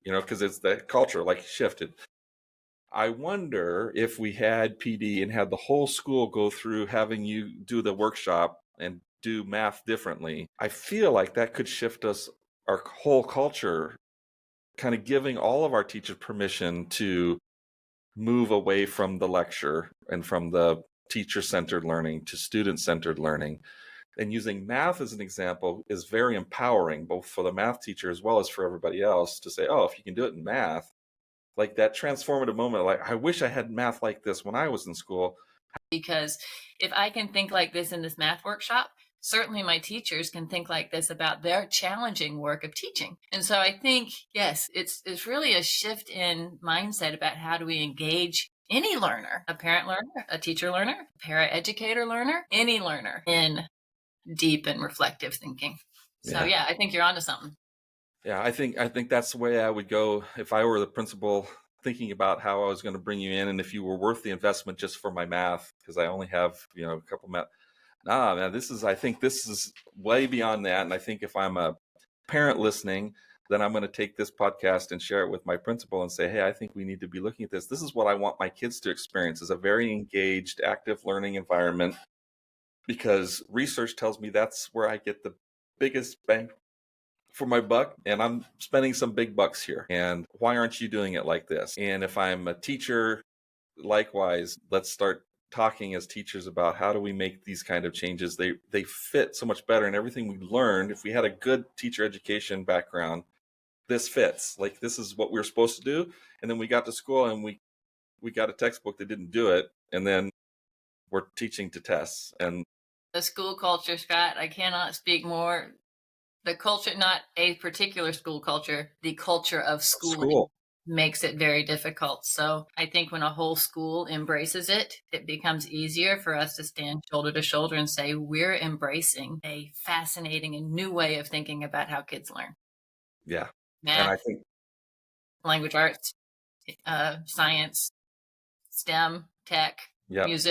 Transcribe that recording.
because it's the culture like shifted. I wonder if we had PD and had the whole school go through having you do the workshop and do math differently. I feel like that could shift our whole culture, kind of giving all of our teachers permission to move away from the lecture and from the teacher-centered learning to student-centered learning. And using math as an example is very empowering, both for the math teacher as well as for everybody else, to say, oh, if you can do it in math, like that transformative moment, like, I wish I had math like this when I was in school. Because if I can think like this in this math workshop, certainly my teachers can think like this about their challenging work of teaching. And so I think, yes, it's really a shift in mindset about how do we engage any learner, a parent learner, a teacher learner, a para-educator learner, any learner in deep and reflective thinking. So yeah, I think you're onto something. Yeah, I think that's the way I would go if I were the principal, thinking about how I was going to bring you in and if you were worth the investment just for my math, because I only have, a couple math. Nah, man, I think this is way beyond that. And I think if I'm a parent listening, then I'm going to take this podcast and share it with my principal and say, hey, I think we need to be looking at this. This is what I want my kids to experience, is a very engaged, active learning environment, because research tells me that's where I get the biggest bang for my buck, and I'm spending some big bucks here. And why aren't you doing it like this? And if I'm a teacher, likewise, let's start talking as teachers about how do we make these kind of changes. They fit so much better, and everything we learned, if we had a good teacher education background, this fits. Like, this is what we were supposed to do. And then we got to school and we got a textbook that didn't do it, and then we're teaching to tests. And The school culture, Scott, I cannot speak more. The culture, not a particular school culture, the culture of schooling makes it very difficult. So I think when a whole school embraces it, it becomes easier for us to stand shoulder to shoulder and say, we're embracing a fascinating and new way of thinking about how kids learn. Yeah. And I Math, think language arts, science, STEM, tech, music.